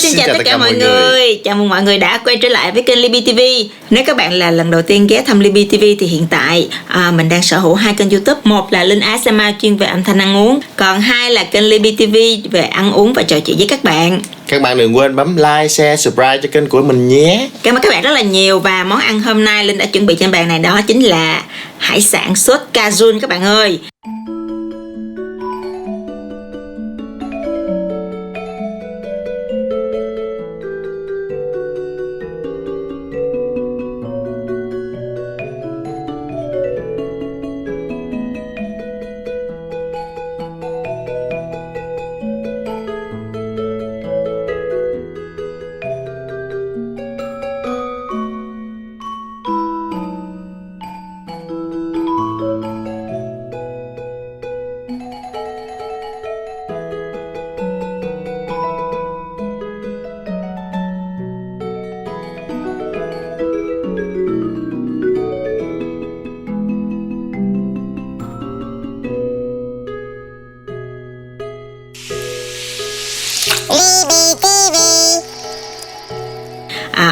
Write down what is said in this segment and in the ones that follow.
Xin chào tất cả mọi người. Chào mừng mọi người đã quay trở lại với kênh Libby TV. Nếu các bạn là lần đầu tiên ghé thăm Libby TV thì hiện tại mình đang sở hữu hai kênh YouTube. Một là Linh ASMR chuyên về âm thanh ăn uống, còn hai là kênh Libby TV về ăn uống và trò chuyện với các bạn. Các bạn đừng quên bấm like, share, subscribe cho kênh của mình nhé. Cảm ơn các bạn rất là nhiều. Và món ăn hôm nay Linh đã chuẩn bị trên bàn này đó chính là hải sản sốt cajun các bạn ơi.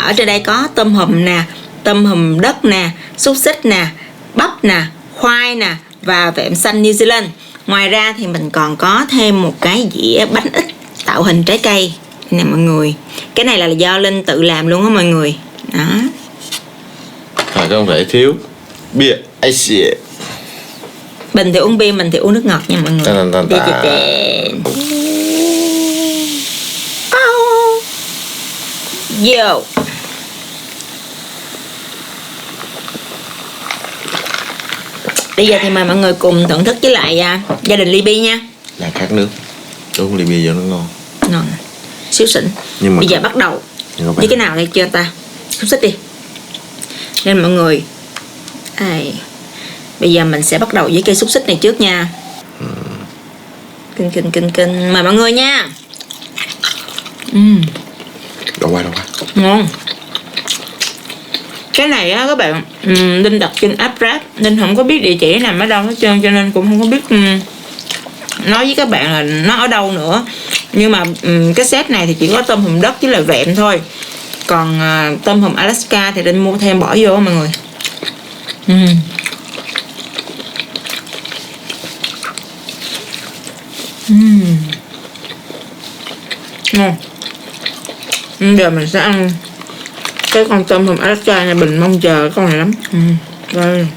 Ở trên đây có tôm hùm nè, tôm hùm đất nè, xúc xích nè, bắp nè, khoai nè và vẹm xanh New Zealand. Ngoài ra thì mình còn có thêm một cái dĩa bánh ít tạo hình trái cây nè mọi người. Cái này là do Linh tự làm luôn á mọi người. Đó. Không thể thiếu bia Asia. Bình thì uống bia, mình thì uống nước ngọt nha mọi người. Yo. Bây giờ thì mời mọi người cùng thưởng thức với lại gia đình Libby nha. Là khát nước. Uống Libby vô nó ngon. Ngon. Xíu xịn. Nhưng mà bây giờ bắt đầu với cái nào đây chưa ta? Xúc xích đi. Nên mọi người bây giờ mình sẽ bắt đầu với cây xúc xích này trước nha. Kinh. Mời mọi người nha. Đâu qua. Ngon. Cái này á các bạn, Linh đặt trên app Grab, Linh không có biết địa chỉ nằm ở đâu hết trơn, cho nên cũng không có biết nói với các bạn là nó ở đâu nữa. Nhưng mà cái set này thì chỉ có tôm hùm đất với là vẹm thôi. Còn tôm hùm Alaska thì Linh mua thêm bỏ vô mọi người. Ngon. Giờ mình sẽ ăn cái con tôm hùm Alaska này, Bình mong chờ con này lắm. Đây.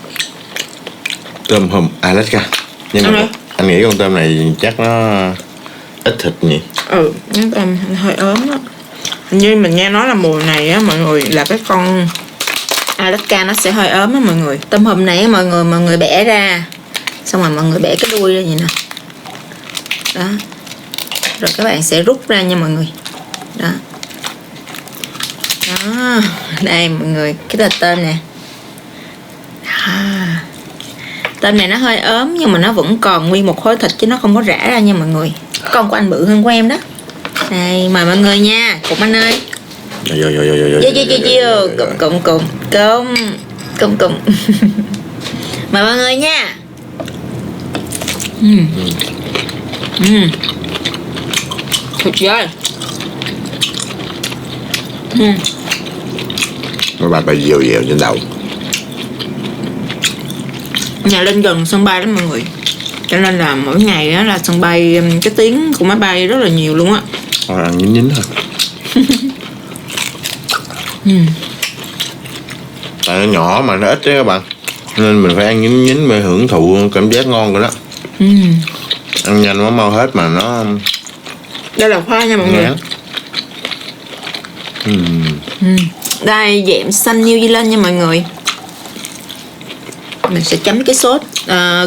Tôm hùm Alaska. Nhưng mà anh nghĩ con tôm này chắc nó ít thịt nhỉ? Cái tôm hơi ốm đó. Hình như mình nghe nói là mùa này á mọi người, là cái con Alaska nó sẽ hơi ốm á mọi người. Tôm hùm này mọi người bẻ ra, xong rồi mọi người bẻ cái đuôi ra vậy nè. Đó. Rồi các bạn sẽ rút ra nha mọi người. Đó. Đó, đây mọi người, cái là tôm nè. Tôm này nó hơi ốm nhưng mà nó vẫn còn nguyên một khối thịt chứ nó không có rã ra nha mọi người. Con của anh bự hơn của em đó. Đây, mời mọi người nha, cùng anh ơi. Cùng. Mời mọi người nha. Thịt rồi. Mấy bạn phải dèo trên đầu. Nhà Linh gần sân bay lắm mọi người, cho nên là mỗi ngày á là sân bay, cái tiếng của máy bay rất là nhiều luôn á. Ăn nhín thôi. Tại nó nhỏ mà nó ít đấy các bạn, nên mình phải ăn nhín mới hưởng thụ cảm giác ngon rồi đó. Ăn nhanh nó mau hết mà nó. Đây là khoai nha mọi người. Đây vẹm xanh New Zealand nha mọi người. Mình sẽ chấm cái sốt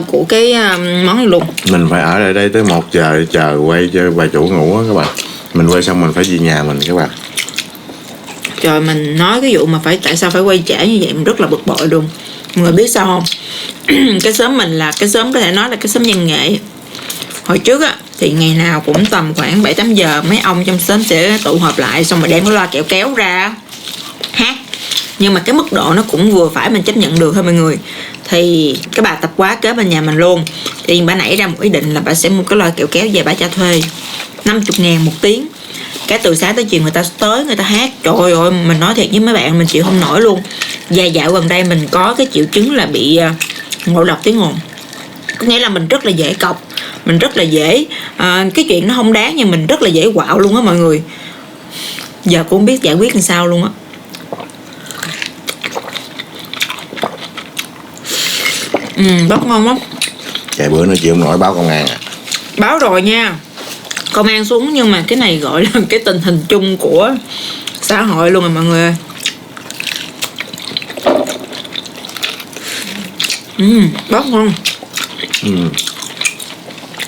của cái món này luôn. Mình phải ở lại đây tới 1 giờ để chờ quay cho bà chủ ngủ á các bạn. Mình quay xong mình phải về nhà mình các bạn. Trời, mình nói cái vụ mà tại sao phải quay trễ như vậy mình rất là bực bội luôn. Mọi người biết sao không? Cái xóm mình là cái xóm có thể nói là cái xóm văn nghệ. Hồi trước á thì ngày nào cũng tầm khoảng 7-8 giờ mấy ông trong xóm sẽ tụ họp lại, xong rồi đem cái loa kẹo kéo ra hát. Nhưng mà cái mức độ nó cũng vừa phải, mình chấp nhận được thôi mọi người. Thì cái bà tập quá kế bên nhà mình luôn, thì bà nảy ra một ý định là bà sẽ mua cái loa kẹo kéo về bà cho thuê 50.000 một tiếng. cái từ sáng tới chiều người ta tới người ta hát, trời ơi mình nói thiệt với mấy bạn mình chịu không nổi luôn. Và dạo gần đây mình có cái triệu chứng là bị ngộ độc tiếng ồn, có nghĩa là mình rất là dễ cọc, mình rất là dễ cái chuyện nó không đáng nhưng mình rất là dễ quạo luôn á mọi người. Giờ cũng không biết giải quyết làm sao luôn á. Rất ngon lắm. Chạy bữa nữa chịu không nổi báo công an à? Báo rồi nha, công an xuống, nhưng mà cái này gọi là cái tình hình chung của xã hội luôn rồi mọi người ơi. Rất ngon.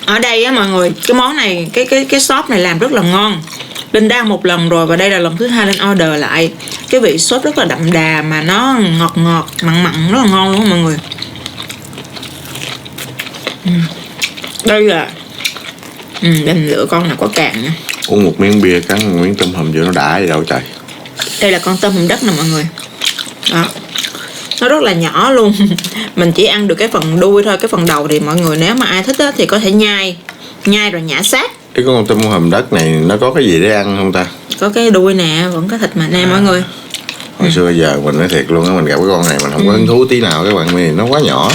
Ở đây á mọi người, cái món này, cái sốt này làm rất là ngon. Linh đã ăn một lần rồi và đây là lần thứ 2 Linh order lại. Cái vị sốt rất là đậm đà mà nó ngọt ngọt, mặn mặn, rất là ngon luôn mọi người. Đây là Linh lựa con nào có càng nha. Uống một miếng bia cắn một miếng tôm hùm vô nó đã gì đâu trời. Đây là con tôm hùm đất nè mọi người. Đó, nó rất là nhỏ luôn. Mình chỉ ăn được cái phần đuôi thôi, cái phần đầu thì mọi người nếu mà ai thích á, thì có thể nhai rồi nhả xác. Cái con tôm hùm đất này nó có cái gì để ăn không ta? Có cái đuôi nè, vẫn có thịt mà nè mọi người. Hồi xưa giờ mình nói thiệt luôn á, mình gặp cái con này mình không có hứng thú tí nào các bạn, vì nó quá nhỏ.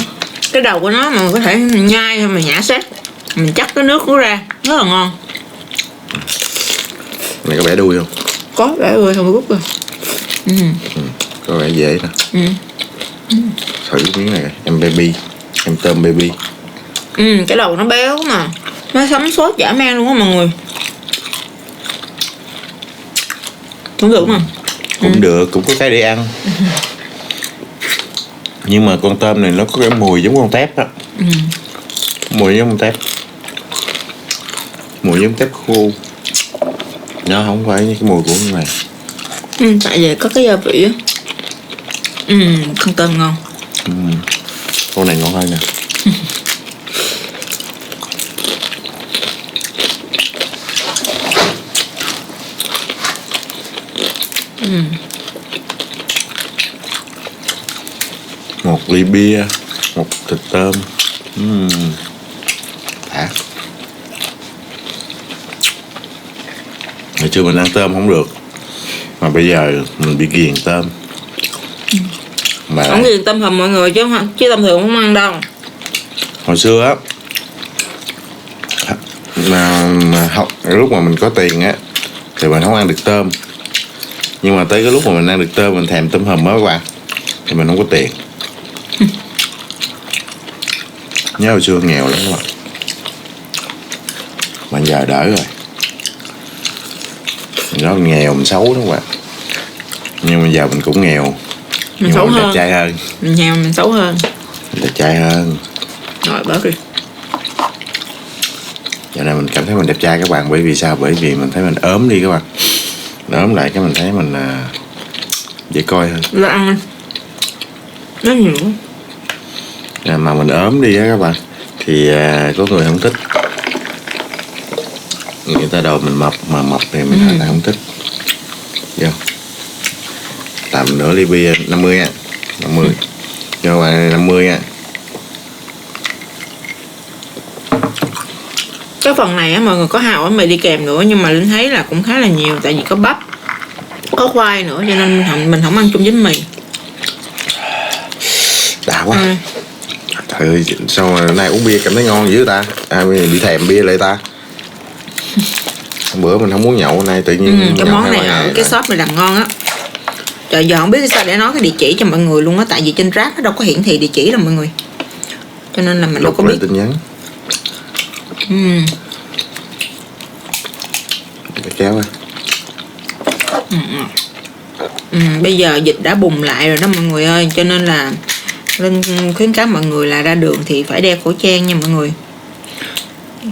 Cái đầu của nó mà mình có thể nhai thôi mà nhả xác, mình chắc cái nước nó ra rất là ngon. Này có bẻ đuôi không? Có bẻ đuôi không rút rồi. Có vẻ dễ nè. Thử miếng này em baby, em tôm baby. Cái đầu nó béo mà nó sắm sốt dã man luôn á mọi người. Cũng được mà. Cũng được, cũng có cái để ăn. Nhưng mà con tôm này nó có cái mùi giống con tép á. Mùi giống con tép. Mùi giống tép khô. Nó không phải như cái mùi của con này. Tại vì có cái gia vị á. Con tôm ngon. Con này ngon hơn nè. Một ly bia, một thịt tôm. Đã. Hồi trước mình ăn tôm không được, mà bây giờ mình bị ghiền tôm. Mà Không ghiền tôm hùm mọi người, chứ tôm thường không ăn đâu. hồi xưa á, mà học lúc mà mình có tiền á thì mình không ăn được tôm, nhưng mà tới cái lúc mà mình ăn được tôm, mình thèm tôm hùm á các bạn, thì mình không có tiền. Nhớ hồi xưa nghèo lắm các bạn, mà giờ đỡ rồi. Nó nghèo, mình xấu đó các bạn, nhưng mà giờ mình cũng nghèo, Mình xấu mình hơn. đẹp trai hơn. Mình nghèo mình xấu hơn. Mình đẹp trai hơn. Rồi bớt đi. Giờ này mình cảm thấy mình đẹp trai các bạn, bởi vì sao? Bởi vì mình thấy mình ốm đi các bạn. Mình ốm lại cái mình thấy mình dễ coi hơn. Ra ăn đi. Nó nhiều. Mà mình ốm đi á các bạn, thì có người không thích. Người ta đầu mình mập, mà mập thì mình ta không thích. Vô tầm nửa ly bia 50 nha, 50 cho bạn 50 nha. Cái phần này á mọi người có hàu bánh mì đi kèm nữa, nhưng mà Linh thấy là cũng khá là nhiều, tại vì có bắp, có khoai nữa, cho nên mình không ăn chung với mì. Đã quá. Trời ơi, sao mà nay uống bia cảm thấy ngon dữ ta? Bị thèm bia lại ta. Bữa mình không muốn nhậu, nay tự nhiên cái món này ở cái shop này làm ngon á. Trời, giờ không biết sao để nói cái địa chỉ cho mọi người luôn á, tại vì trên Grab nó đâu có hiển thị địa chỉ đâu mọi người, cho nên là mình đâu có biết tin nhắn. Cái kéo á. Bây giờ dịch đã bùng lại rồi đó mọi người ơi, cho nên là Linh khuyến cáo mọi người là ra đường thì phải đeo khẩu trang nha mọi người.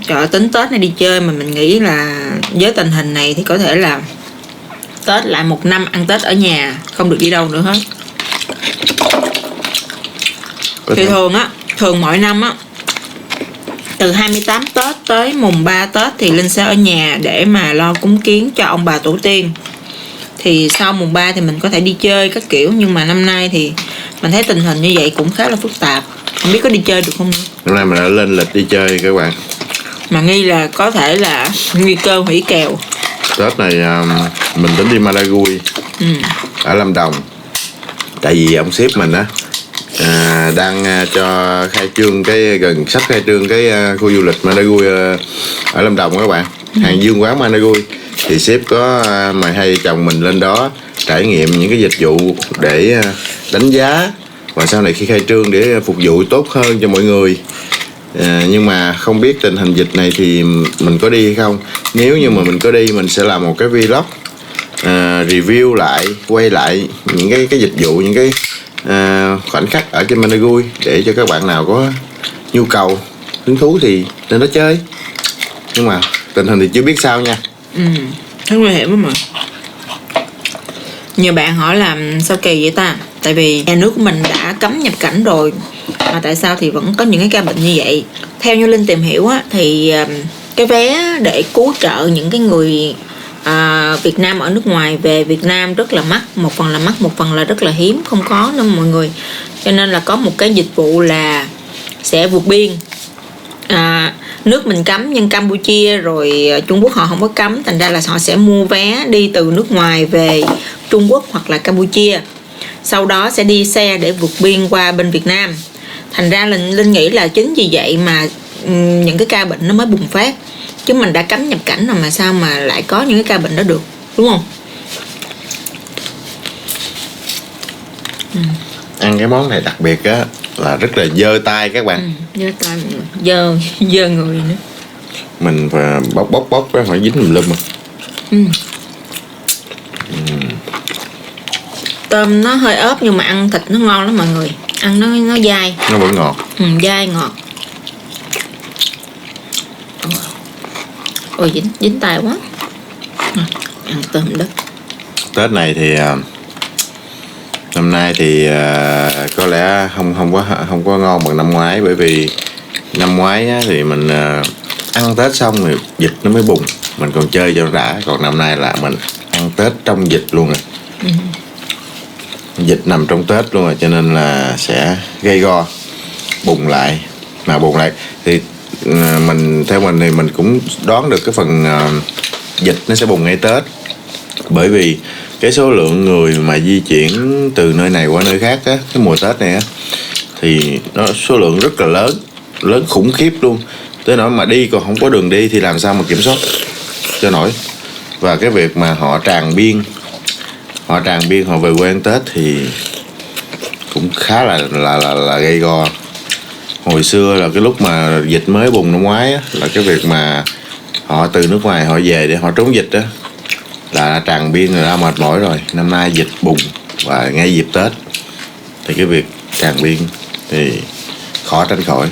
Trời, tính Tết này đi chơi mà mình nghĩ là với tình hình này thì có thể là Tết lại một năm ăn Tết ở nhà, không được đi đâu nữa hết. Thì thường mỗi năm á, từ 28 Tết tới mùng 3 Tết thì Linh sẽ ở nhà để mà lo cúng kiến cho ông bà tổ tiên. Thì sau mùng 3 thì mình có thể đi chơi các kiểu, nhưng mà năm nay thì mình thấy tình hình như vậy cũng khá là phức tạp, không biết có đi chơi được không nữa. Hôm nay mình đã lên lịch đi chơi các bạn, Mà nghi là có thể là nguy cơ hủy kèo. Tết này mình tính đi Madagui ở Lâm Đồng. Tại vì ông sếp mình á đang cho khai trương sắp khai trương cái khu du lịch Madagui ở Lâm Đồng các bạn. Hàng Dương Quán Madagui. Thì sếp có mời hai chồng mình lên đó trải nghiệm những cái dịch vụ để đánh giá, và sau này khi khai trương để phục vụ tốt hơn cho mọi người. Nhưng mà không biết tình hình dịch này thì mình có đi hay không. Nếu như mà mình có đi, mình sẽ làm một cái vlog review lại, quay lại những cái dịch vụ, những cái khoảnh khắc ở trên Madagui để cho các bạn nào có nhu cầu, hứng thú thì lên đó chơi. Nhưng mà tình hình thì chưa biết sao nha. Rất nguy hiểm lắm mà. Nhiều bạn hỏi là sao kỳ vậy ta? Tại vì nhà nước của mình đã cấm nhập cảnh rồi, mà tại sao thì vẫn có những cái ca bệnh như vậy? Theo như Linh tìm hiểu á, thì cái vé để cứu trợ những cái người Việt Nam ở nước ngoài về Việt Nam rất là mắc. Một phần là mắc, một phần là rất là hiếm, không có nữa mọi người. Cho nên là có một cái dịch vụ là sẽ vượt biên. Nước mình cấm nhưng Campuchia rồi Trung Quốc họ không có cấm, thành ra là họ sẽ mua vé đi từ nước ngoài về Trung Quốc hoặc là Campuchia, sau đó sẽ đi xe để vượt biên qua bên Việt Nam. Thành ra là Linh nghĩ là chính vì vậy mà những cái ca bệnh nó mới bùng phát, chứ mình đã cấm nhập cảnh rồi mà sao mà lại có những cái ca bệnh đó được, đúng không? Ăn cái món này đặc biệt á là rất là dơ tay các bạn. Dơ tay mọi người, dơ người nữa. Mình phải bóc cái phải dính lùm mà. Tôm nó hơi ốp nhưng mà ăn thịt nó ngon lắm mọi người. Ăn nó dai. Nó vẫn ngọt. Dai ngọt. Ôi dính tay quá. Ăn tôm đất. Tết này thì năm nay thì có lẽ không có ngon bằng năm ngoái, bởi vì năm ngoái á, thì mình ăn Tết xong rồi dịch nó mới bùng, mình còn chơi cho nó đã. Còn năm nay là mình ăn Tết trong dịch luôn rồi. Dịch nằm trong Tết luôn rồi, cho nên là sẽ gây go, bùng lại. Mà bùng lại thì theo mình thì mình cũng đoán được cái phần dịch nó sẽ bùng ngay Tết, bởi vì cái số lượng người mà di chuyển từ nơi này qua nơi khác á, cái mùa Tết này á, thì nó số lượng rất là lớn khủng khiếp luôn. Tới nỗi mà đi còn không có đường đi thì làm sao mà kiểm soát cho nổi. Và cái việc mà họ tràn biên họ về quê ăn Tết thì cũng khá là gây go. Hồi xưa là cái lúc mà dịch mới bùng năm ngoái á, là cái việc mà họ từ nước ngoài họ về để họ trốn dịch á là tràn biên rồi, đã mệt mỏi rồi. Năm nay dịch bùng và ngay dịp Tết thì cái việc tràn biên thì khó tránh khỏi.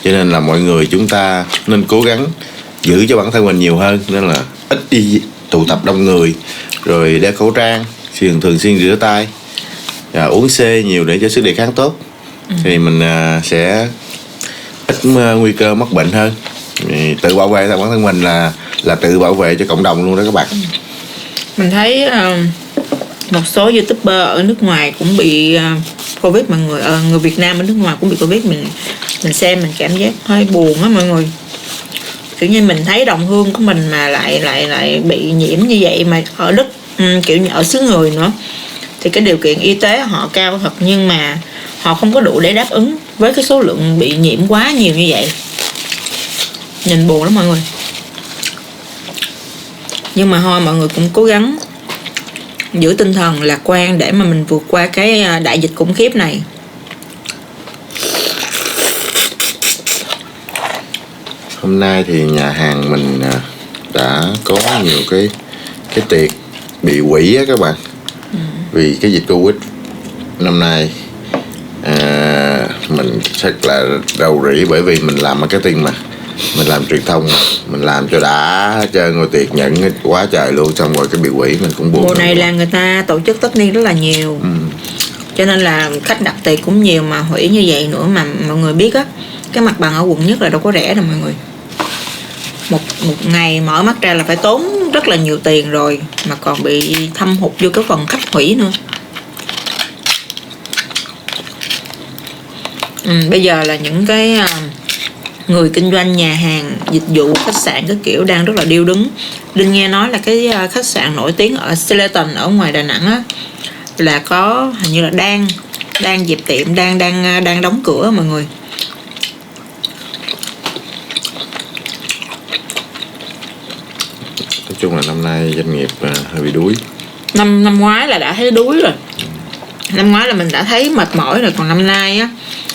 Cho nên là mọi người chúng ta nên cố gắng giữ cho bản thân mình nhiều hơn, nên là ít đi tụ tập đông người, rồi đeo khẩu trang, thường xuyên rửa tay, uống C nhiều để cho sức đề kháng tốt. Thì mình sẽ ít nguy cơ mắc bệnh hơn. Tự bảo vệ bản thân mình là tự bảo vệ cho cộng đồng luôn đó các bạn. Mình thấy một số YouTuber ở nước ngoài cũng bị Covid, mọi người. Người Việt Nam ở nước ngoài cũng bị Covid. Mình xem mình cảm giác hơi buồn á mọi người. Kiểu như mình thấy đồng hương của mình mà lại bị nhiễm như vậy, mà ở đất kiểu như ở xứ người nữa, thì cái điều kiện y tế họ cao thật, nhưng mà họ không có đủ để đáp ứng với cái số lượng bị nhiễm quá nhiều như vậy. Nhìn buồn lắm mọi người. Nhưng mà thôi mọi người cũng cố gắng giữ tinh thần lạc quan để mà mình vượt qua cái đại dịch khủng khiếp này. Hôm nay thì nhà hàng mình đã có nhiều cái tiệc bị hủy á các bạn. Vì cái dịch Covid năm nay mình thật là rầu rĩ, bởi vì mình làm marketing mà, mình làm truyền thông mà, mình làm cho đã hết trơn, ngồi tiệc nhận quá trời luôn, xong rồi cái bị hủy mình cũng buồn. Mùa này là người ta tổ chức tất niên rất là nhiều, cho nên là khách đặt tiệc cũng nhiều, mà hủy như vậy nữa. Mà mọi người biết á, cái mặt bằng ở quận Nhất là đâu có rẻ đâu mọi người. Một ngày mở mắt ra là phải tốn rất là nhiều tiền rồi, mà còn bị thâm hụt vô cái phần khách hủy nữa. Bây giờ là những người kinh doanh nhà hàng, dịch vụ, khách sạn cái kiểu đang rất là điêu đứng. Linh nghe nói là cái khách sạn nổi tiếng ở Sheraton ở ngoài Đà Nẵng á, là có hình như là đang dẹp tiệm, đang đóng cửa mọi người. Nói chung là năm nay doanh nghiệp hơi bị đuối. Năm ngoái là đã thấy đuối rồi. Năm ngoái là mình đã thấy mệt mỏi rồi, còn năm nay á,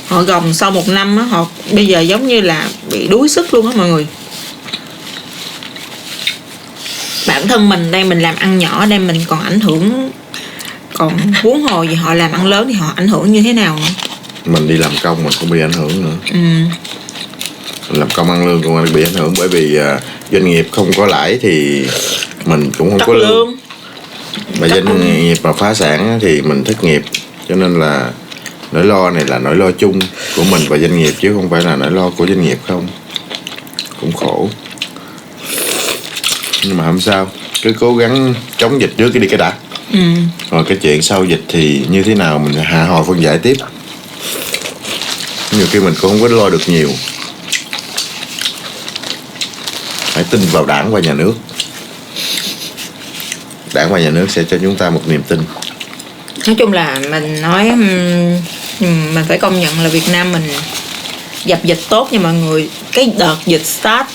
họ gồng sau một năm á, họ bây giờ giống như là bị đuối sức luôn á mọi người. Bản thân mình đây, mình làm ăn nhỏ đây mình còn ảnh hưởng, còn huống hồ gì họ làm ăn lớn thì họ ảnh hưởng như thế nào nữa. Mình đi làm công mình cũng bị ảnh hưởng nữa. Mình làm công ăn lương cũng bị ảnh hưởng, bởi vì doanh nghiệp không có lãi thì mình cũng không có lương. Mà doanh nghiệp mà phá sản thì mình thất nghiệp, cho nên là nỗi lo này là nỗi lo chung của mình và doanh nghiệp, chứ không phải là nỗi lo của doanh nghiệp không. Cũng khổ, nhưng mà không sao, cứ cố gắng chống dịch trước cái đi cái đã. Rồi cái chuyện sau dịch thì như thế nào mình hạ hồi phân giải tiếp. Nhiều khi mình cũng không có lo được nhiều. Hãy tin vào đảng và nhà nước. Đảng và nhà nước sẽ cho chúng ta một niềm tin. Nói chung là mình nói mình phải công nhận là Việt Nam mình dập dịch tốt nha mọi người. Cái đợt dịch start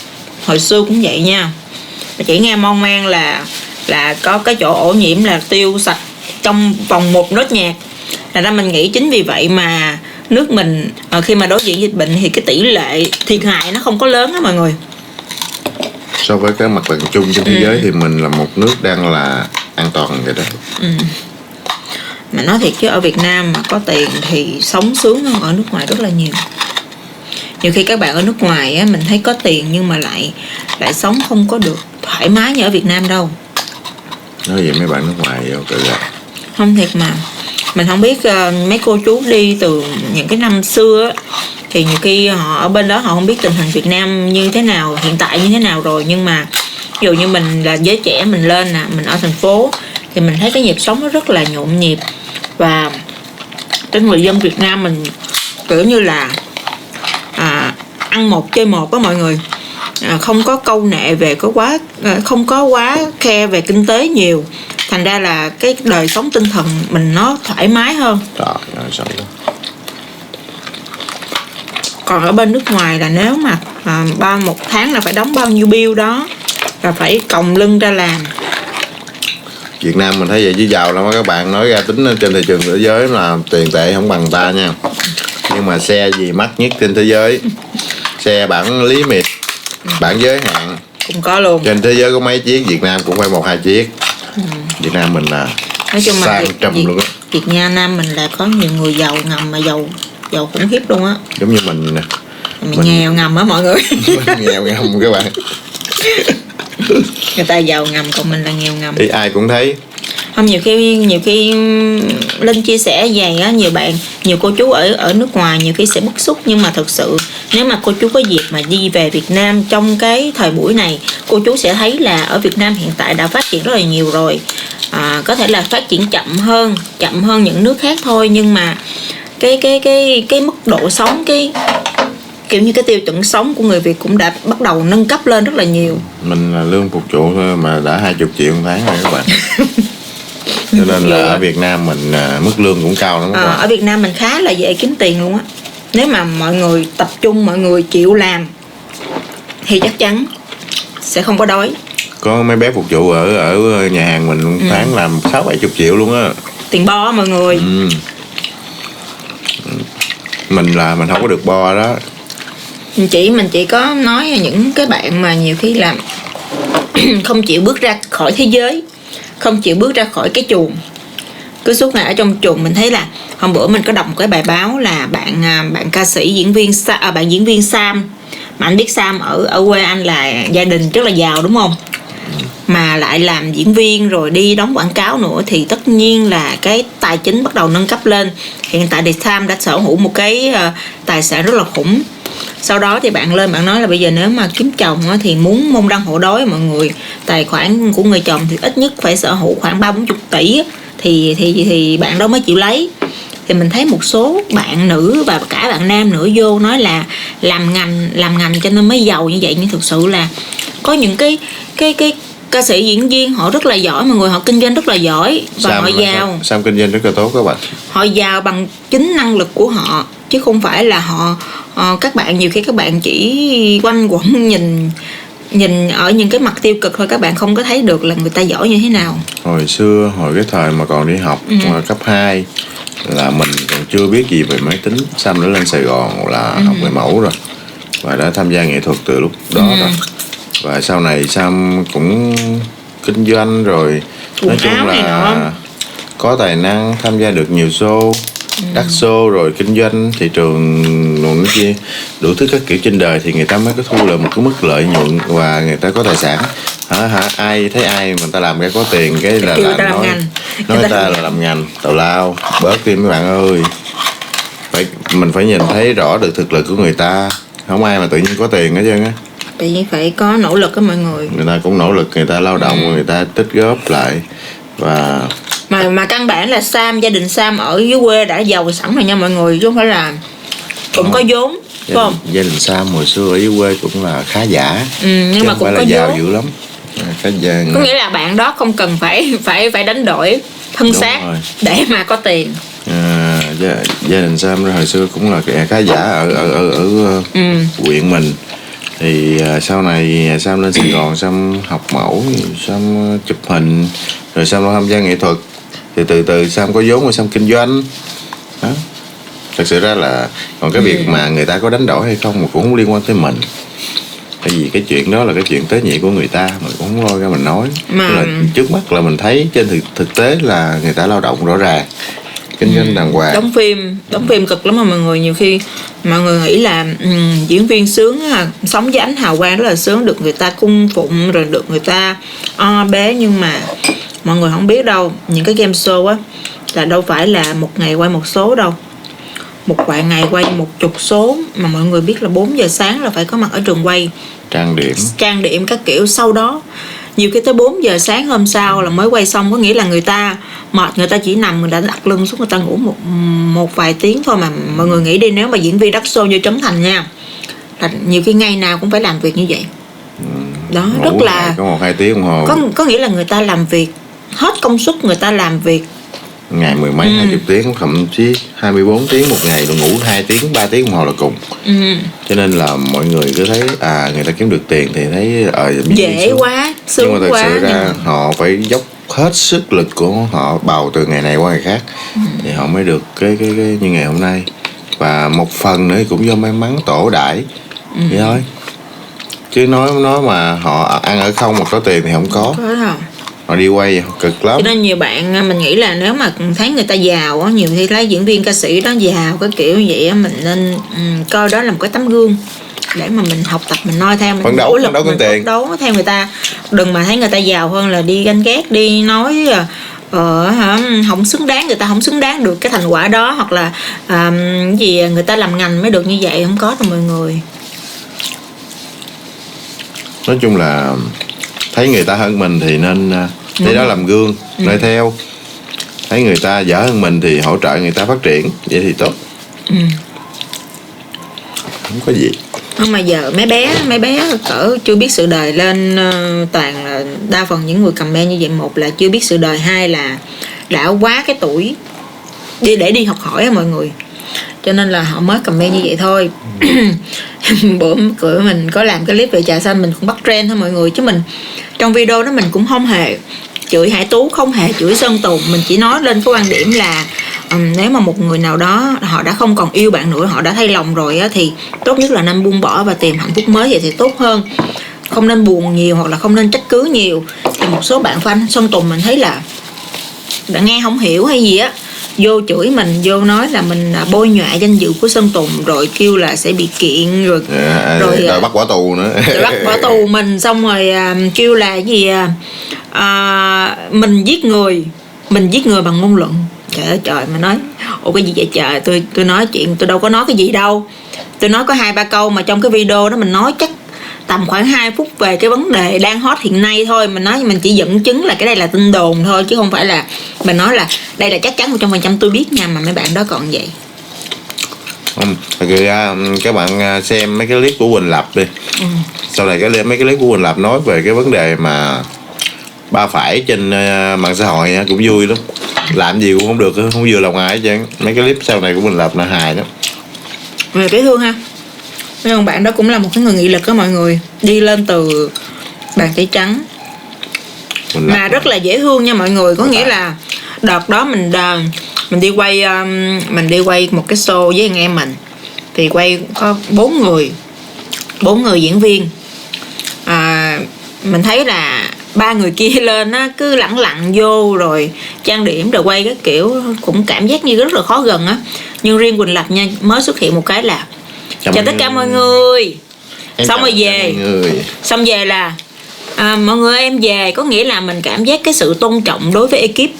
hồi xưa cũng vậy nha, chỉ nghe mon men là có cái chỗ ổ nhiễm là tiêu sạch trong vòng 1 nốt nhạc. Thành ra mình nghĩ chính vì vậy mà nước mình khi mà đối diện dịch bệnh thì cái tỷ lệ thiệt hại nó không có lớn á mọi người. So với cái mặt bằng chung trên thế giới thì mình là một nước đang là an toàn vậy đó. Mà nói thiệt chứ ở Việt Nam mà có tiền thì sống sướng hơn ở nước ngoài rất là nhiều. Nhiều khi các bạn ở nước ngoài á, mình thấy có tiền nhưng mà lại sống không có được thoải mái như ở Việt Nam đâu. Nói vậy mấy bạn nước ngoài vô tự là Không, thiệt mà. Mình không biết mấy cô chú đi từ những cái năm xưa á, thì nhiều khi họ ở bên đó họ không biết tình hình Việt Nam như thế nào, hiện tại như thế nào rồi. Nhưng mà ví dụ như mình là giới trẻ, mình lên nè, mình ở thành phố thì mình thấy cái nhịp sống nó rất là nhộn nhịp. Và cái người dân Việt Nam mình kiểu như là ăn một chơi một đó mọi người. Không có câu nệ về không có quá khe về kinh tế nhiều. Thành ra là cái đời sống tinh thần mình nó thoải mái hơn. Còn ở bên nước ngoài là nếu mà một tháng là phải đóng bao nhiêu bill đó, là phải còng lưng ra làm. Việt Nam mình thấy vậy chứ giàu lắm các bạn. Nói ra tính trên thị trường thế giới là tiền tệ không bằng ta nha. Nhưng mà xe gì mắc nhất trên thế giới? Xe bản limit, bản giới hạn cũng có luôn. Trên thế giới có mấy chiếc, Việt Nam cũng phải 1-2 chiếc. Việt Nam mình là nói chung sang trầm luôn á. Việt Nam mình là có nhiều người giàu ngầm, mà giàu khủng khiếp luôn á. Giống như mình nè, mình nghèo ngầm á mọi người. Mình nghèo ngầm các bạn. Người ta giàu ngầm còn mình là nghèo ngầm. Thì ai cũng thấy. Không, nhiều khi Linh chia sẻ vậy á, nhiều cô chú ở nước ngoài nhiều khi sẽ bức xúc, nhưng mà thực sự nếu mà cô chú có dịp mà đi về Việt Nam trong cái thời buổi này, cô chú sẽ thấy là ở Việt Nam hiện tại đã phát triển rất là nhiều rồi. Có thể là phát triển chậm hơn những nước khác thôi, nhưng mà cái mức độ sống, cái kiểu như cái tiêu chuẩn sống của người Việt cũng đã bắt đầu nâng cấp lên rất là nhiều. Mình là lương phục vụ thôi mà đã 20 triệu một tháng rồi các bạn. Cho nên là ở Việt Nam mình mức lương cũng cao lắm các bạn. Ở Việt Nam mình khá là dễ kiếm tiền luôn á. Nếu mà mọi người tập trung, mọi người chịu làm thì chắc chắn sẽ không có đói. Có mấy bé phục vụ ở nhà hàng mình tháng làm 60-70 triệu luôn á. Tiền bo á mọi người. Mình không có được bo đó. Mình chỉ có nói những cái bạn mà nhiều khi làm không chịu bước ra khỏi thế giới, không chịu bước ra khỏi cái chuồng, cứ suốt ngày ở trong chuồng. Mình thấy là hôm bữa mình có đọc một cái bài báo là bạn ca sĩ bạn diễn viên Sam, mà anh biết Sam ở quê anh là gia đình rất là giàu đúng không, mà lại làm diễn viên rồi đi đóng quảng cáo nữa, thì tất nhiên là cái tài chính bắt đầu nâng cấp lên. Hiện tại thì Sam đã sở hữu một cái tài sản rất là khủng. Sau đó thì bạn lên bạn nói là bây giờ nếu mà kiếm chồng thì muốn môn đăng hộ đối mọi người, tài khoản của người chồng thì ít nhất phải sở hữu khoảng 30-40 tỷ thì bạn đó mới chịu lấy. thì mình thấy một số bạn nữ và cả bạn nam nữa vô nói là làm ngành cho nên mới giàu như vậy, nhưng thực sự là có những cái ca sĩ diễn viên họ rất là giỏi, mọi người, họ kinh doanh rất là giỏi và họ giàu. Sam kinh doanh rất là tốt các bạn. Họ giàu bằng chính năng lực của họ, chứ không phải là họ các bạn nhiều khi các bạn chỉ quanh quẩn nhìn ở những cái mặt tiêu cực thôi, các bạn không có thấy được là người ta giỏi như thế nào. Hồi xưa, hồi cái thời mà còn đi học cấp 2 là mình còn chưa biết gì về máy tính. Sam đã lên Sài Gòn là học người mẫu rồi và đã tham gia nghệ thuật từ lúc đó rồi. Và sau này Sam cũng kinh doanh rồi, nói chung là có tài năng, tham gia được nhiều show, đắt show rồi kinh doanh thị trường rồi cái kia đủ thứ các kiểu trên đời thì người ta mới có thu được một cái mức lợi nhuận và người ta có tài sản. Ai thấy ai mà ta làm cái có tiền cái là làm nói ta là làm ngành tào lao, bớt đi mấy bạn ơi. Mình phải nhìn thấy rõ được thực lực của người ta, không ai mà tự nhiên có tiền hết trơn á. Tự nhiên phải có nỗ lực á mọi người. Người ta cũng nỗ lực, người ta lao động, người ta tích góp lại và mà căn bản là gia đình Sam ở dưới quê đã giàu sẵn rồi nha mọi người, chứ không phải là cũng có vốn, phải không? Gia đình Sam hồi xưa ở dưới quê cũng là khá giả, nhưng mà cũng có giàu vốn dữ lắm. Có nghĩa là bạn đó không cần phải đánh đổi thân xác để mà có tiền. Gia đình Sam hồi xưa cũng là khá giả ở huyện mình. Thì sau này Sam lên Sài Gòn, Sam học mẫu, Sam chụp hình, rồi Sam tham gia nghệ thuật. Thì từ từ Sam có vốn rồi Sam kinh doanh đó. Thật sự ra là còn cái việc mà người ta có đánh đổi hay không mà cũng không liên quan tới mình, tại vì cái chuyện đó là cái chuyện tế nhị của người ta, mình cũng không lôi ra mình nói. Là trước mắt là mình thấy trên thực tế là người ta lao động rõ ràng, kinh doanh đàng hoàng. Đóng phim cực lắm mà mọi người. Nhiều khi mọi người nghĩ là diễn viên sướng, sống với ánh hào quang rất là sướng, được người ta cung phụng rồi được người ta bế, nhưng mà mọi người không biết đâu, những cái game show á là đâu phải là một ngày quay một số đâu, một vài ngày quay 10 số, mà mọi người biết là 4 giờ sáng là phải có mặt ở trường quay, trang điểm các kiểu. Sau đó nhiều khi tới 4 giờ sáng hôm sau là mới quay xong, có nghĩa là người ta mệt, người ta chỉ nằm, người ta đặt lưng xuống, người ta ngủ một vài tiếng thôi. Mà mọi người nghĩ đi, nếu mà diễn viên đắt show như Trấn Thành nha, là nhiều khi ngày nào cũng phải làm việc như vậy đó. Rất là có 1-2 tiếng đồng hồ, có nghĩa là người ta làm việc hết công suất, người ta làm việc ngày 10 mấy 20 tiếng, thậm chí 24 tiếng một ngày, rồi ngủ 2 tiếng 3 tiếng đồng hồ là cùng. Cho nên là mọi người cứ thấy người ta kiếm được tiền thì thấy dễ quá, sướng quá. Nhưng mà thật sự ra họ phải dốc hết sức lực của họ bào từ ngày này qua ngày khác thì họ mới được cái như ngày hôm nay. Và một phần nữa cũng do may mắn tổ đãi vậy thôi, chứ nói mà họ ăn ở không mà có tiền thì không có. Họ đi quay cực lắm. Cho nên nhiều bạn mình nghĩ là nếu mà thấy người ta giàu á, nhiều khi thấy diễn viên ca sĩ đó giàu cái kiểu như vậy á, mình nên coi đó là một cái tấm gương để mà mình học tập, mình noi theo, mình nỗ lực, mình phấn đấu theo người ta. Đừng mà thấy người ta giàu hơn là đi ganh ghét, đi nói không xứng đáng, người ta không xứng đáng được cái thành quả đó, hoặc là gì người ta làm ngành mới được như vậy, không có đâu mọi người. Nói chung là thấy người ta hơn mình thì nên lấy đó làm gương, noi theo. Thấy người ta dở hơn mình thì hỗ trợ người ta phát triển, vậy thì tốt. Không có gì. Nhưng mà giờ mấy bé cỡ chưa biết sự đời lên toàn là đa phần những người comment như vậy, một là chưa biết sự đời, hai là đã quá cái tuổi để đi học hỏi á mọi người, cho nên là họ mới comment như vậy thôi. Bữa mình có làm cái clip về trà xanh, mình cũng bắt trend thôi mọi người, chứ mình trong video đó mình cũng không hề chửi Hải Tú, không hề chửi Sơn Tùng. Mình chỉ nói lên cái quan điểm là nếu mà một người nào đó họ đã không còn yêu bạn nữa, họ đã thay lòng rồi á, thì tốt nhất là nên buông bỏ và tìm hạnh phúc mới, vậy thì tốt hơn. Không nên buồn nhiều hoặc là không nên trách cứ nhiều. Thì một số bạn fan Sơn Tùng mình thấy là đã nghe không hiểu hay gì á, vô chửi mình, vô nói là mình bôi nhọa danh dự của Sơn Tùng, rồi kêu là sẽ bị kiện, rồi bắt quả tù nữa. Rồi bắt quả tù mình, xong rồi kêu là cái gì mình giết người bằng ngôn luận. Trời ơi trời, mà nói ủa cái gì vậy trời. Tôi nói chuyện, tôi đâu có nói cái gì đâu, tôi nói có 2-3 câu mà trong cái video đó mình nói chắc tầm khoảng 2 phút về cái vấn đề đang hot hiện nay thôi. Mình chỉ dẫn chứng là cái đây là tin đồn thôi, chứ không phải là mình nói là đây là chắc chắn 100% tôi biết nha, mà mấy bạn đó còn vậy. Thật ra các bạn xem mấy cái clip của Quỳnh Lập đi. Sau này mấy cái clip của Quỳnh Lập nói về cái vấn đề mà ba phải trên mạng xã hội cũng vui lắm. Làm gì cũng không được, không vừa lòng ai hết trơn. Mấy cái clip sau này của Quỳnh Lập là hài lắm. Người dễ thương ha. Mấy ông bạn đó cũng là một cái người nghị lực đó mọi người. Đi lên từ bàn tay trắng mà rất là dễ thương nha mọi người. Có nghĩa là đợt đó mình đi quay một cái show với anh em mình, thì quay có 4 người diễn viên. Mình thấy là 3 người kia lên á cứ lẳng vô rồi trang điểm rồi quay cái kiểu cũng cảm giác như rất là khó gần á. Nhưng riêng Quỳnh Lập nha, mới xuất hiện một cái là chào tất cả mọi người, xong rồi về, xong về là mọi người em về. Có nghĩa là mình cảm giác cái sự tôn trọng đối với ekip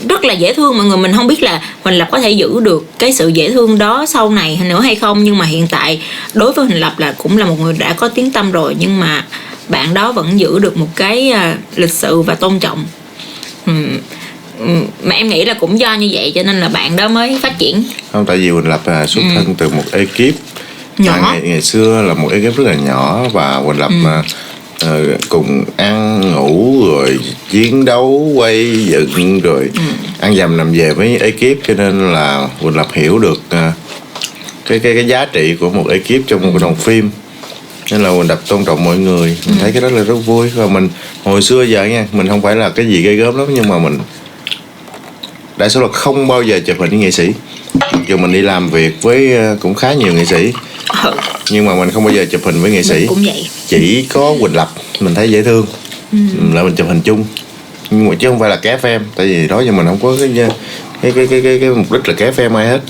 rất là dễ thương mọi người. Mình không biết là Huỳnh Lập có thể giữ được cái sự dễ thương đó sau này nữa hay không, nhưng mà hiện tại đối với Huỳnh Lập là cũng là một người đã có tiếng tăm rồi, nhưng mà bạn đó vẫn giữ được một cái lịch sự và tôn trọng. Mà em nghĩ là cũng do như vậy cho nên là bạn đó mới phát triển. Không, tại vì Huỳnh Lập là xuất thân từ một ekip nhỏ. Ngày xưa là một ekip rất là nhỏ, và Huỳnh Lập cùng ăn ngủ rồi chiến đấu quay dựng rồi ăn dầm nằm về với ekip, cho nên là Huỳnh Lập hiểu được cái giá trị của một ekip trong một đoàn phim. Nên là Huỳnh Lập tôn trọng mọi người. Mình thấy cái đó là rất vui. Và mình hồi xưa giờ nha, mình không phải là cái gì ghê gớm lắm, nhưng mà mình đại số là không bao giờ chụp hình với nghệ sĩ. Mặc dù mình đi làm việc với cũng khá nhiều nghệ sĩ, nhưng mà mình không bao giờ chụp hình với nghệ sĩ. Cũng vậy. Chỉ có Quỳnh Lập mình thấy dễ thương là mình chụp hình chung, nhưng mà chứ không phải là ké phim. Tại vì đó giờ mình không có cái mục đích là ké phim ai hết.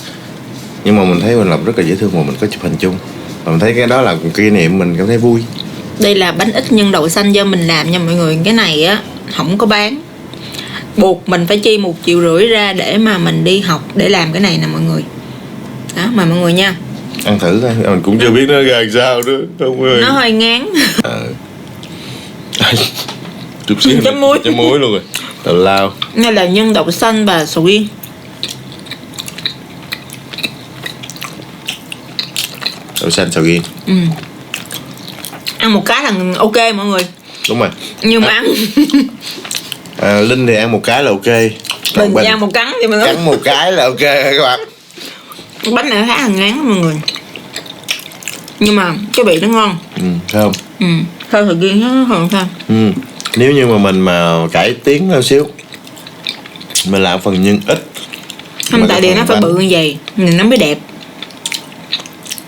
Nhưng mà mình thấy Quỳnh Lập rất là dễ thương và mình có chụp hình chung, và mình thấy cái đó là một kỷ niệm mình cảm thấy vui. Đây là bánh ít nhân đậu xanh do mình làm nha mọi người. Cái này á không có bán, buộc mình phải chi 1,5 triệu ra để mà mình đi học để làm cái này nè mọi người. Đó, mời mọi người nha. Ăn thử thôi, mình cũng chưa biết nó ra sao nữa. Nó hơi ngán. Chút xíu chấm muối luôn rồi. Tào lao. Đây là nhân đậu xanh và sầu riêng. Đậu xanh sầu riêng. Ăn một cái là ok mọi người. Đúng rồi. Nhưng mà ăn Linh thì ăn một cái là ok. Bình thì ăn một cắn thì mình cắn một cái là ok các bạn. Bánh này khá là ngán mọi người, nhưng mà cái vị nó ngon. Không. Thôi sầu riêng nó hơn sao. Nếu như mà mình mà cải tiến hơn xíu, mình làm phần nhân ít. Không, tại điều nó phải bự như vậy nhìn nó mới đẹp.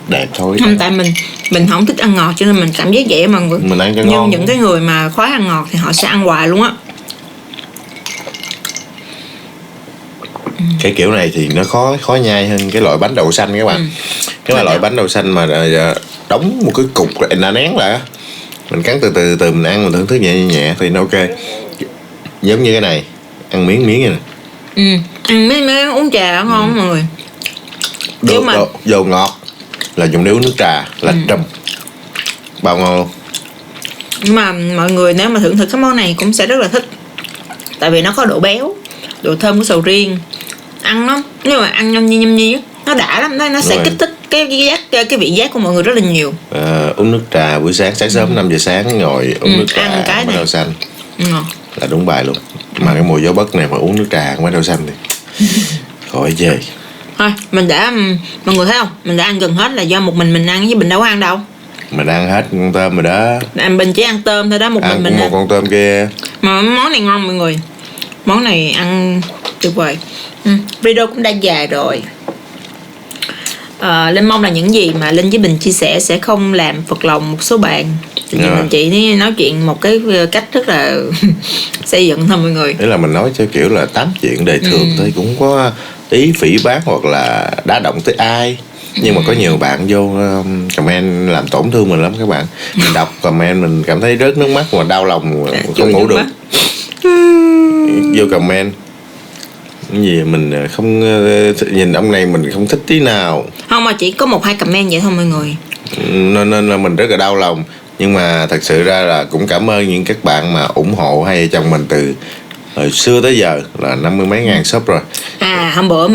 Đẹp thôi. Không, tại mình không thích ăn ngọt cho nên mình cảm giác vậy mà mọi người. Mình ăn cho nhưng ngon. những cái người mà khoái ăn ngọt thì họ sẽ ăn hoài luôn á. Cái kiểu này thì nó khó nhai hơn cái loại bánh đậu xanh các bạn. Cái mà loại bánh đậu xanh mà đóng một cái cục rồi nén lại á, mình cắn từ từ mình ăn, mình thưởng thức nhẹ nhẹ thì nó ok. Giống như cái này, ăn miếng như này. Ăn miếng uống trà ngon mọi người. Dầu ngọt là dùng để uống nước trà là trầm bao ngon luôn. Nhưng mà mọi người nếu mà thưởng thức cái món này cũng sẽ rất là thích, tại vì nó có độ béo, độ thơm của sầu riêng. Ăn nó nếu mà ăn nhâm nhi nó đã lắm, nó sẽ kích thích cái vị giác của mọi người rất là nhiều. Uống nước trà buổi sáng sớm 5 giờ sáng ngồi uống nước trà bánh đậu xanh là đúng bài luôn. Mà cái mùa gió Bắc này mà uống nước trà bánh đậu xanh thì khỏi chơi. Thôi mình đã, mọi người thấy không, mình đã ăn gần hết là do một mình ăn, chứ Bình đâu có ăn đâu. Mình ăn hết con tôm rồi đó. Bình chỉ ăn tôm thôi đó, một mình ăn một con tôm kia. Mà món này ngon mọi người, món này ăn tuyệt vời. Video cũng đã dài rồi. Linh mong là những gì mà Linh với Bình chia sẻ sẽ không làm phật lòng một số bạn. Thì mình chỉ nói chuyện một cái cách rất là xây dựng thôi mọi người. Đấy là mình nói cho kiểu là tám chuyện đời thường thôi, cũng có ý phỉ báng hoặc là đả động tới ai. Nhưng mà có nhiều bạn vô comment làm tổn thương mình lắm các bạn. Mình đọc comment mình cảm thấy rớt nước mắt mà đau lòng, không ngủ được. Vô comment cái gì mình không nhìn ông này mình không thích tí nào. Không, mà chỉ có 1-2 comment vậy thôi mọi người. nên là mình rất là đau lòng. Nhưng mà thật sự ra là cũng cảm ơn những các bạn mà ủng hộ hai vợ chồng mình từ hồi xưa tới giờ là 50 mấy ngàn sub rồi. Hôm bữa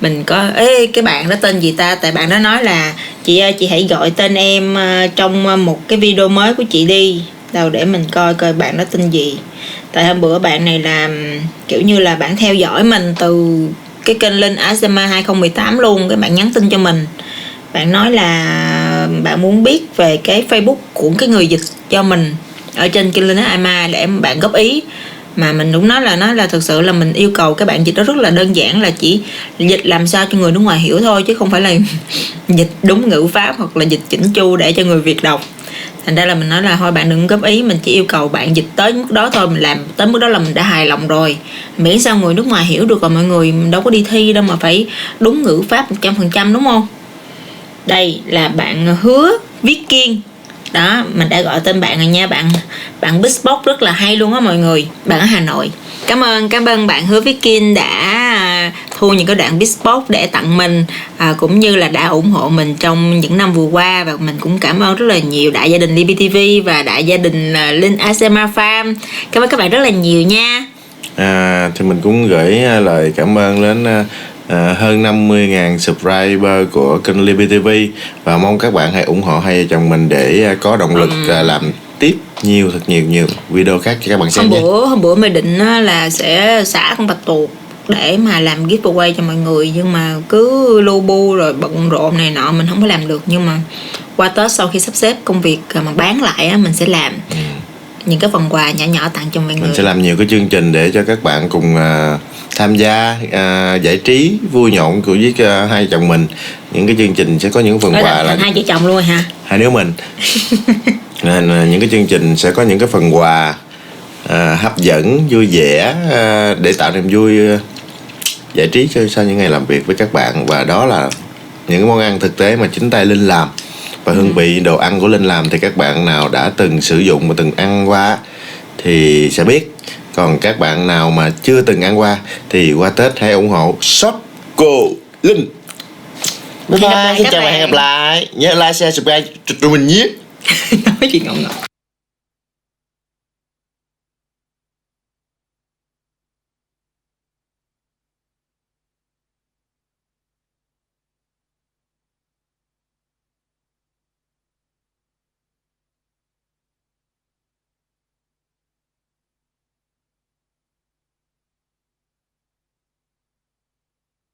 mình có cái bạn đó tên gì ta, tại bạn đó nói là chị ơi chị hãy gọi tên em trong một cái video mới của chị đi. Đâu để mình coi bạn đó tên gì. Tại hôm bữa bạn này là kiểu như là bạn theo dõi mình từ cái kênh Linh ASMR 2018 luôn. Cái bạn nhắn tin cho mình, bạn nói là bạn muốn biết về cái Facebook của cái người dịch cho mình ở trên kênh Linh ASMR để bạn góp ý. Mà mình cũng nói là thực sự là mình yêu cầu các bạn dịch đó rất là đơn giản, là chỉ dịch làm sao cho người nước ngoài hiểu thôi, chứ không phải là dịch đúng ngữ pháp hoặc là dịch chỉnh chu để cho người Việt đọc. Thành ra là mình nói là thôi bạn đừng góp ý, mình chỉ yêu cầu bạn dịch tới mức đó thôi, mình làm tới mức đó là mình đã hài lòng rồi. Miễn sao người nước ngoài hiểu được, còn mọi người đâu có đi thi đâu mà phải đúng ngữ pháp 100%, đúng không? Đây là bạn Hứa Viết Kiên đó, mình đã gọi tên bạn rồi nha. Bạn beatbox rất là hay luôn á mọi người, bạn ở Hà Nội. Cảm ơn bạn Hứa Viết Kiên đã thu những cái đoạn beatbox để tặng mình, cũng như là đã ủng hộ mình trong những năm vừa qua. Và mình cũng cảm ơn rất là nhiều đại gia đình Libby TV và đại gia đình Linh ASMR Farm. Cảm ơn các bạn rất là nhiều nha. Thì mình cũng gửi lời cảm ơn đến hơn 50.000 subscriber của kênh Libby TV, và mong các bạn hãy ủng hộ hai vợ chồng mình để có động lực làm tiếp thật nhiều video khác cho các bạn xem nhé. Hôm bữa mình định là sẽ xả con bạch tuộc để mà làm giveaway cho mọi người, nhưng mà cứ lu bu rồi bận rộn này nọ mình không có làm được. Nhưng mà qua Tết sau khi sắp xếp công việc mà bán lại á, mình sẽ làm những cái phần quà nhỏ nhỏ tặng cho mọi người. Mình sẽ làm nhiều cái chương trình để cho các bạn cùng tham gia giải trí vui nhộn của với hai chồng mình. Những cái chương trình sẽ có những phần quà là hai vợ chồng luôn rồi hả? Hai đứa mình. Nên những cái chương trình sẽ có những cái phần quà hấp dẫn, vui vẻ để tạo niềm vui giải trí cho sau những ngày làm việc với các bạn. Và đó là những cái món ăn thực tế mà chính tay Linh làm. Và hương vị đồ ăn của Linh làm thì các bạn nào đã từng sử dụng và từng ăn qua thì sẽ biết. Còn các bạn nào mà chưa từng ăn qua thì qua Tết hãy ủng hộ shop cô Linh. Bye bye, xin chào và hẹn gặp lại. Nhớ like, share, subscribe cho tụi mình nhé. Nói chuyện ngọng ngọng.